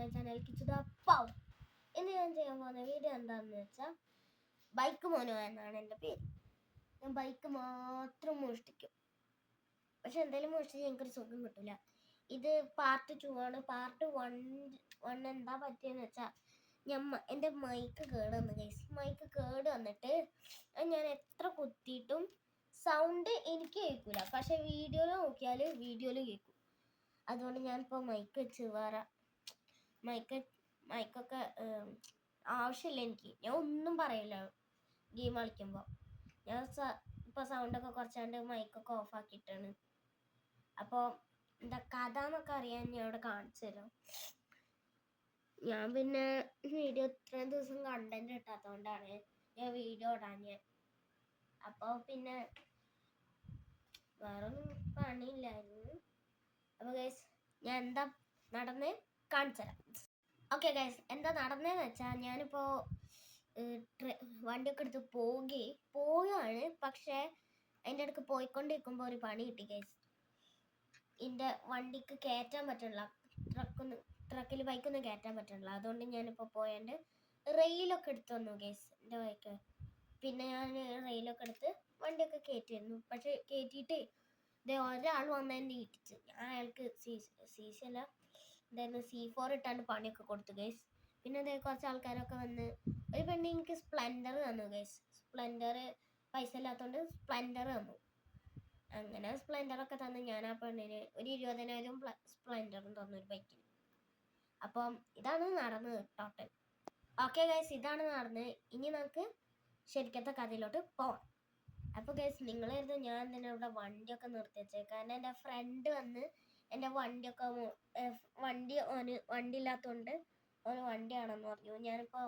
My channel കിച്ചുദ പൗ. ഇന്ന് ഞാൻ ചെയ്യാൻ പോകുന്ന വീഡിയോ എന്താണെന്ന് വെച്ചാൽ ബൈക്ക് മോനോ എന്നാണ് എൻ്റെ പേര്. ഞാൻ ബൈക്ക് മാത്രം മോഷ്ടിക്കും. പക്ഷെ എന്തായാലും മോഷ്ടിച്ച് എനിക്കൊരു സുഖം കിട്ടില്ല. ഇത് പാർട്ട് 2 ആണ്. പാർട്ട് 1 എന്താ പറ്റിയെന്ന് വെച്ചാൽ എൻ്റെ മൈക്ക് കേട് വന്നു ഗൈസ്. മൈക്ക് കേട് വന്നിട്ട് ഞാൻ എത്ര കുത്തിയിട്ടും സൗണ്ട് എനിക്ക് കേൾക്കില്ല. പക്ഷെ വീഡിയോയിൽ നോക്കിയാൽ വീഡിയോയിൽ കേൾക്കും. അതുകൊണ്ട് ഞാനിപ്പോൾ മൈക്ക് വെച്ച് വേറെ മൈക്കൊക്കെ ആവശ്യമില്ല എനിക്ക്. ഞാൻ ഒന്നും പറയില്ല ഗെയിം കളിക്കുമ്പോൾ. ഞാൻ ഇപ്പോൾ സൗണ്ടൊക്കെ കുറച്ചാണ്ട് മൈക്കൊക്കെ ഓഫാക്കിയിട്ടാണ്. അപ്പോൾ എന്താ കഥ എന്നൊക്കെ അറിയാൻ ഞാൻ ഇവിടെ കാണിച്ചു തരാം. ഞാൻ പിന്നെ വീഡിയോ ഇത്രയും ദിവസം കണ്ടന്റ് ഇട്ടാത്തതുകൊണ്ടാണ് ഞാൻ വീഡിയോ ഇടാഞ്ഞ്. അപ്പോൾ പിന്നെ വേറൊന്നും പണിയില്ലായിരുന്നു. അപ്പോൾ ഗൈസ് ഞാൻ എന്താ നടന്ന് കാണിച്ചു തരാം. ഓക്കെ ഗൈസ്, എന്താ നടന്നതെന്ന് വെച്ചാൽ ഞാനിപ്പോൾ വണ്ടിയൊക്കെ എടുത്ത് പോവുകയാണ്. പക്ഷേ അതിൻ്റെ അടുക്ക് പോയിക്കൊണ്ടിരിക്കുമ്പോൾ ഒരു പണി കിട്ടി ഗൈസ്. എൻ്റെ വണ്ടിക്ക് കയറ്റാൻ പറ്റണില്ല, ട്രക്കിൽ ബൈക്കൊന്നും കയറ്റാൻ പറ്റണില്ല. അതുകൊണ്ട് ഞാനിപ്പോൾ പോയാണ്ട് റെയിലൊക്കെ എടുത്ത് വന്നു ഗൈസ് എൻ്റെ ബൈക്ക്. പിന്നെ ഞാൻ റെയിലൊക്കെ എടുത്ത് വണ്ടിയൊക്കെ കയറ്റിയിരുന്നു. പക്ഷെ കയറ്റിയിട്ട് ഒരാൾ വന്നതിൻ്റെ ഇടിച്ച്. ഞാൻ അയാൾക്ക് സി അല്ല എന്തായിരുന്നു C4 ഇട്ടാണ്ട് പണിയൊക്കെ കൊടുത്തു ഗൈസ്. പിന്നെ അതേ കുറച്ച് ആൾക്കാരൊക്കെ വന്ന് ഒരു പെണ്ണ് എനിക്ക് സ്പ്ലെൻഡർ തന്നു ഗൈസ്. സ്പ്ലെൻഡർ പൈസ ഇല്ലാത്തതുകൊണ്ട് സ്പ്ലെൻഡർ തന്നു. അങ്ങനെ സ്പ്ലെൻഡറൊക്കെ തന്നു. ഞാൻ ആ പെണ്ണിന് ഒരു 20,000 സ്പ്ലെൻഡറും തന്നു ഒരു ബൈക്കിന്. അപ്പം ഇതാണ് നടന്നത് ടോട്ടൽ. ഓക്കെ ഗൈസ്, ഇതാണ് നടന്നത്. ഇനി നമുക്ക് ശരിക്കത്തെ കഥയിലോട്ട് പോവാം. അപ്പോൾ ഗൈസ് നിങ്ങൾ കരുതും ഞാൻ തന്നെ ഇവിടെ വണ്ടിയൊക്കെ നിർത്തി വെച്ചത്. കാരണം എൻ്റെ ഫ്രണ്ട് വന്ന് എൻ്റെ വണ്ടി ഇല്ലാത്തതുകൊണ്ട് ഓന് വണ്ടിയാണെന്ന് പറഞ്ഞു. ഞാനിപ്പോൾ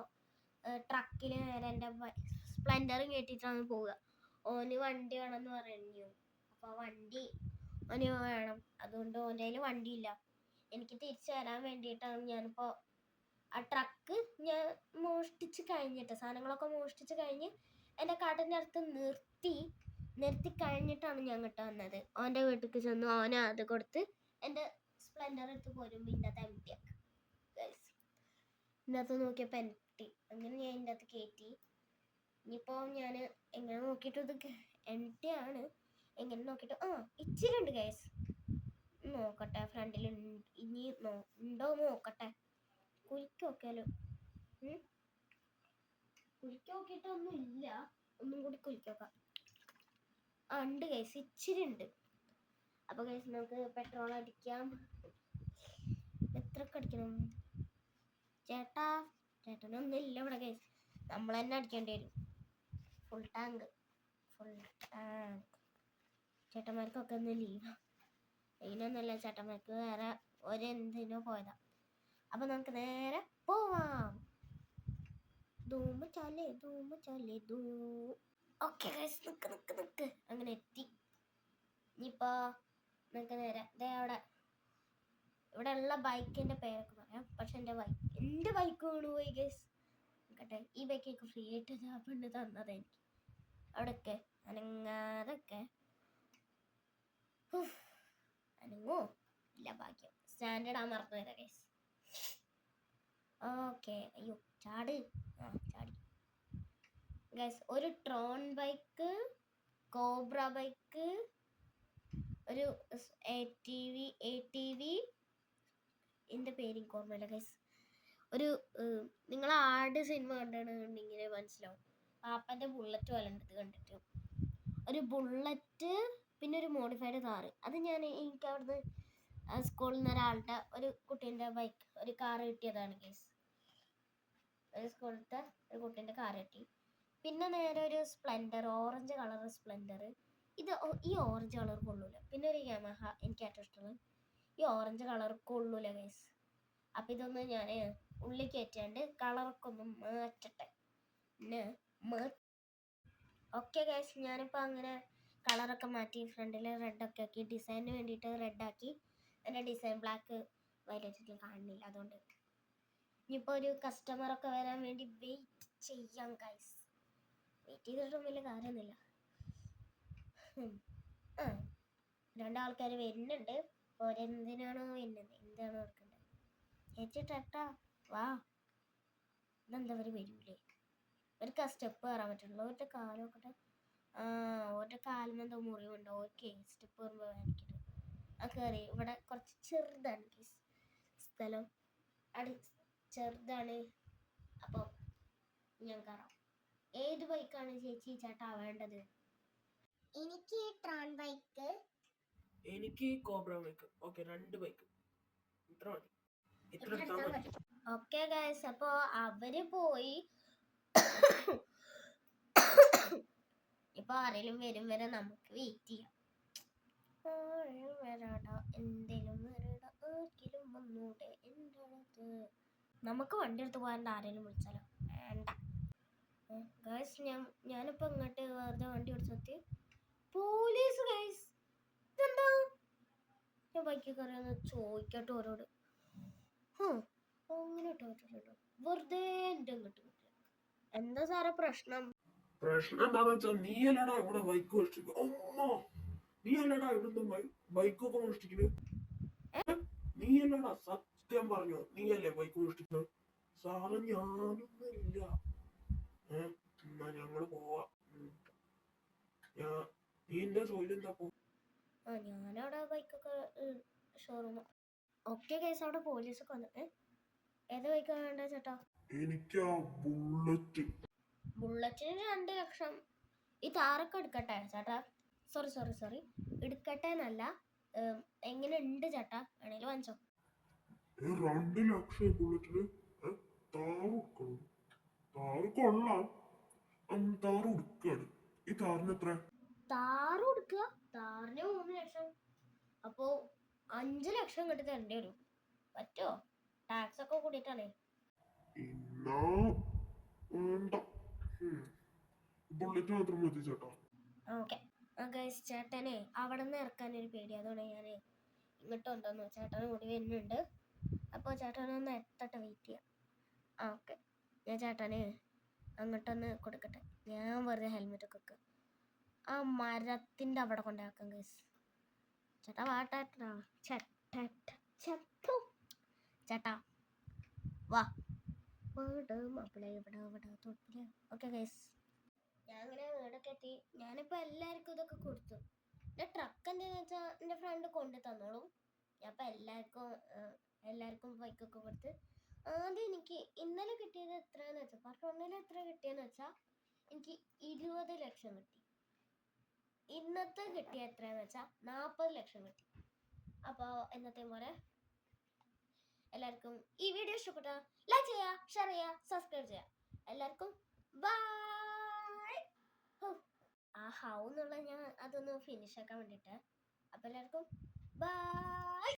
ട്രക്കിൽ നേരെ എൻ്റെ സ്പ്ലെൻഡറും കയറ്റിയിട്ടാണ് പോവുക. ഓന് വണ്ടി വേണമെന്ന് പറഞ്ഞു. അപ്പോൾ വണ്ടി ഓന് വേണം. അതുകൊണ്ട് ഓൻ്റെ കയ്യിൽ വണ്ടിയില്ല. എനിക്ക് തിരിച്ചു വരാൻ വേണ്ടിയിട്ടാണ് ഞാനിപ്പോൾ ആ ട്രക്ക് ഞാൻ മോഷ്ടിച്ച് കഴിഞ്ഞിട്ട് സാധനങ്ങളൊക്കെ മോഷ്ടിച്ച് കഴിഞ്ഞ് എൻ്റെ കാട്ടിൻ്റെ അടുത്ത് നിർത്തി കഴിഞ്ഞിട്ടാണ് ഞാൻ ഇങ്ങോട്ട് വന്നത്. ഓൻ്റെ വീട്ടിലേക്ക് ചെന്നു. ഓന് അത് കൊടുത്ത് എൻ്റെ സ്പ്ലെൻഡർ എടുത്ത് പോരുമ്പോൾ ഇതിൻ്റെ അകത്ത് എംറ്റിയാക്കി ഗൈസ്. ഇതിൻ്റെ അകത്ത് നോക്കിയപ്പോൾ എംറ്റി. അങ്ങനെ ഞാൻ ഇതിൻ്റെ അകത്ത് കയറ്റി. ഇനിയിപ്പോൾ ഞാൻ എങ്ങനെ നോക്കിയിട്ട് ഇത് എംറ്റി ആണ്. എങ്ങനെ നോക്കിയിട്ട് ഇച്ചിരി ഉണ്ട് ഗൈസ്. നോക്കട്ടെ ഫ്രണ്ടിൽ ഇനി ഉണ്ടോ നോക്കട്ടെ. കുലുക്കി നോക്കിയാലോ. കുലുക്കി നോക്കിയിട്ടൊന്നും ഇല്ല. ഒന്നും കൂടി കുലുക്കി നോക്കാം. ഉണ്ട് ഗൈസ്, ഇച്ചിരി ഉണ്ട്. അപ്പോൾ ഗൈസ് നമുക്ക് പെട്രോൾ അടിക്കാം. എത്രയൊക്കെ അടിക്കണം ചേട്ടനൊന്നും ഇല്ല ഇവിടെ ഗൈസ്. നമ്മൾ തന്നെ അടിക്കേണ്ടി വരും. Full tank. ചേട്ടന്മാർക്കൊക്കെ ഒന്ന് ലീവാ. അതിനൊന്നുമല്ല, ചേട്ടന്മാർക്ക് വേറെ ഒരെന്തിനോ പോയതാ. അപ്പോൾ നമുക്ക് നേരെ പോവാം. ധൂമ ചാലേ. ഓക്കെ ഗൈസ്, നിക്ക് അങ്ങനെ എത്തി. ഇനിയിപ്പോൾ നമുക്ക് നേരെ ഇവിടെ ഉള്ള ബൈക്കിൻ്റെ പേരൊക്കെ പറയാം. പക്ഷെ എൻ്റെ ബൈക്ക് വീണുപോയി ഗൈസ്. നോക്കട്ടെ, ഈ ബൈക്കൊക്കെ ഫ്രീ ആയിട്ട് പെണ്ണ് തന്നത് എനിക്ക്. അവിടെയൊക്കെ അനങ്ങാതൊക്കെ അനങ്ങോ ഇല്ല, ഭാഗ്യം. സ്റ്റാൻഡേർഡ് മറന്നു വരാം ഗൈസ്. ഓക്കെ, അയ്യോ ചാടി ഗൈസ്. ഒരു ട്രോൺ ബൈക്ക്, കോബ്ര ബൈക്ക്, ഒരു ATV എൻ്റെ പേര് എനിക്ക് ഓർമ്മയില്ല ഗൈസ്. ഒരു നിങ്ങൾ ആട് സിനിമ കണ്ടിട്ടുണ്ടെങ്കിൽ മനസ്സിലാവും. പാപ്പൻ്റെ ബുള്ളറ്റ് പോലെ ഉണ്ട് കണ്ടിട്ട്. ഒരു ബുള്ളറ്റ്, പിന്നെ ഒരു മോഡിഫൈഡ് കാറ്. അത് എനിക്ക് അവിടുന്ന് സ്കൂളിൽ നിന്ന് ഒരാളുടെ ഒരു കുട്ടീൻ്റെ ബൈക്ക് ഒരു കാറ് കിട്ടിയതാണ് ഗൈസ്. ഒരു സ്കൂളിലത്തെ ഒരു കുട്ടീൻ്റെ കാറ് കിട്ടി. പിന്നെ നേരെ ഒരു സ്പ്ലെൻഡർ, ഓറഞ്ച് കളർ സ്പ്ലെൻഡർ. ഈ ഓറഞ്ച് കളർ കൊള്ളൂല. പിന്നെ ഒരു യമഹ, എനിക്ക് ഏറ്റവും ഇഷ്ടമുള്ളത് ഈ ഓറഞ്ച് കളർ കൊള്ളൂല ഗൈസ്. അപ്പം ഇതൊന്ന് ഞാൻ ഉള്ളിൽ കയറ്റാണ്ട് കളറൊക്കെ ഒന്ന് മാറ്റട്ടെ. ഓക്കെ ഗൈസ്, ഞാനിപ്പോൾ അങ്ങനെ കളറൊക്കെ മാറ്റി ഫ്രണ്ടിൽ റെഡൊക്കെ ആക്കി. ഡിസൈനിന് വേണ്ടിയിട്ട് റെഡാക്കി. എൻ്റെ ഡിസൈൻ ബ്ലാക്ക് വൈലറ്റിൽ കാണുന്നില്ല. അതുകൊണ്ട് ഇനിയിപ്പോൾ ഒരു കസ്റ്റമറൊക്കെ വരാൻ വേണ്ടി വെയിറ്റ് ചെയ്യാം ഗൈസ്. വെയിറ്റ് ചെയ്തിട്ടും വലിയ കാര്യമൊന്നുമില്ല. രണ്ടാൾക്കാർ വരുന്നുണ്ട്. ഓരെന്തിനാണോ വരുന്നത്, എന്താണോ ഓർക്കേണ്ടത്. ചേച്ചി ചേട്ടാ വാ. ഇതെന്താ അവർ വരൂലേ? അവർക്ക് ആ സ്റ്റെപ്പ് കയറാൻ പറ്റുള്ളൂ. അവരുടെ കാല് നോക്കട്ടെ. അവരുടെ കാലിന് എന്തോ മുറിവുണ്ടോ? ഓക്കെ, സ്റ്റെപ്പ് കയറുമ്പോൾ കാണിക്കട്ടെ. ആ കയറി. ഇവിടെ കുറച്ച് ചെറുതാണ് സ്ഥലം, അടി ചെറുതാണ്. അപ്പോൾ ഞാൻ കയറാം. ഏത് ബൈക്കാണ് ചേച്ചി ചേട്ടാ വേണ്ടത്? എനിക്ക് ട്രാൻ ബൈക്ക്. എനിക്ക് കോബ്ര ബൈക്ക്. Okay, 2 bike. ഇത്ര മതി. ഇത്ര എടുത്താൽ മതി. ഓക്കെ ഗൈസ്, അപ്പോൾ അവര് പോയി. ഇപ്പൊ ആരെങ്കിലും വരും വരെ നമുക്ക് വെയിറ്റ് ചെയ്യാം. എന്തേലും ആർക്കെങ്കിലും വന്നൂടെ എൻ്റെ അടുത്ത്. നമുക്ക് വണ്ടി എടുത്ത് പോകാൻ ആരെങ്കിലും വിളിച്ചാലോ? വേണ്ട ഗൈസ്. ഞാനിപ്പോ ഇങ്ങോട്ട് വെറുതെ വണ്ടി ഓടിച്ചെത്തി. പോലീസ് ഗൈസ്, ഇതെന്താ? ഞാൻ ബൈക്കിൽ കയറിയെന്ന് ചോദിക്കട്ടെ ഓരോട്. അങ്ങനെ ഇട്ടോ വെറുതെ എൻ്റെ ഇങ്ങോട്ട്. എന്താ സാറേ പ്രശ്നം? പ്രശ്നം എന്താന്ന് വെച്ചാൽ നീ അല്ലടാ ഇവിടെ ബൈക്ക് മോഷ്ടിക്കുക. നീ അല്ലടാ ഇവിടുന്ന് ബൈക്കൊക്കെ മോഷ്ടിക്കുന്നത്. നീ അല്ലടാ, സത്യം പറഞ്ഞോ, നീ അല്ലേ ബൈക്ക് മോഷ്ടിക്കുന്നത്? സാറ് ഞാനൊന്നുമില്ല. എന്നാ ഞങ്ങള് പോവാ. നീന്റെ ജോലി എന്താ പോ? ഞാനവിടെ ബൈക്കൊക്കെ ഷോറൂം. ഓക്കെ കേസ്, അവിടെ പോലീസൊക്കെ വന്നു. ഏത് ബൈക്കാണ് വേണ്ടത് ചേട്ടാ? എനിക്ക് ബുള്ളറ്റ്. ബുള്ളറ്റിന് 2 ലക്ഷം. ഈ താറൊക്കെ എടുക്കട്ടെ ചേട്ടാ? സോറി എടുക്കട്ടെ എന്നല്ല, എങ്ങനെ ഉണ്ട് ചേട്ടാ? വേണേലും വാങ്ങിച്ചോ. 2 ലക്ഷം ബുള്ളറ്റിന്? താറ് കൊള്ളാം. താറ് കൊടുക്കാണ്. ഈ താറിന് എത്ര? താറ് കൊടുക്കുക? താറിന് 3 ലക്ഷം. അപ്പോ 5 ലക്ഷം കിട്ടി തരേണ്ടി വരും. പറ്റുമോ? ടാക്സ് ഒക്കെ കൂടിയിട്ടാണേ. ബുള്ളറ്റ് മാത്രം മതി ചേട്ടാ. ഓക്കെ ഗൈസ്, ചേട്ടനെ അവിടെ നിന്ന് ഇറക്കാനൊരു പേടി, അതുകൊണ്ട് ഞാൻ ഇങ്ങോട്ട് കൊണ്ടുവന്നു. ചേട്ടന് കൂടി വരുന്നുണ്ട്. അപ്പോൾ ചേട്ടനൊന്ന് എത്തട്ടെ, വെയിറ്റ് ചെയ്യാം. ഓക്കെ, ഞാൻ ചേട്ടന് അങ്ങോട്ടൊന്ന് കൊടുക്കട്ടെ. ഞാൻ വെറുതെ ഹെൽമെറ്റ് ഒക്കെ വെക്കുക. ആ മരത്തിൻ്റെ അവിടെ കൊണ്ടാക്കാം ഗൈസ്. ചേട്ടാ വാട്ടാ ചേട്ടാ വാ. ഓക്കെ ഗൈസ്, ഞാൻ അങ്ങനെ വീടൊക്കെ എത്തി. ഞാനിപ്പോൾ എല്ലാവർക്കും ഇതൊക്കെ കൊടുത്തു. എൻ്റെ ട്രക്ക് എന്താണെന്ന് വെച്ചാൽ എൻ്റെ ഫ്രണ്ട് കൊണ്ടു തന്നോളും. ഞാൻ ഇപ്പം എല്ലാവർക്കും ബൈക്കൊക്കെ കൊടുത്ത്. ആദ്യം എനിക്ക് ഇന്നലെ കിട്ടിയത് എത്രയാണെന്ന് വെച്ചാൽ, പാർട്ട് 1 എത്ര കിട്ടിയെന്ന് വെച്ചാൽ എനിക്ക് 20 ലക്ഷം കിട്ടി. ഇന്നത്തെ കിട്ടിയ എത്രയാണെന്ന് വെച്ചാൽ 40 ലക്ഷം കിട്ടി. അപ്പോൾ എന്നത്തെ പോലെ എല്ലാവർക്കും ഈ വീഡിയോ ഇഷ്ടപ്പെട്ടാൽ ലൈക്ക് ചെയ്യുക, ഷെയർ ചെയ്യുക, സബ്സ്ക്രൈബ് ചെയ്യുക. എല്ലാവർക്കും ബൈ. ആ ഹൗ എന്നുള്ള ഞാൻ അതൊന്ന് ഫിനിഷ് ആക്കാൻ വേണ്ടിയിട്ട്. അപ്പോൾ എല്ലാവർക്കും ബൈ.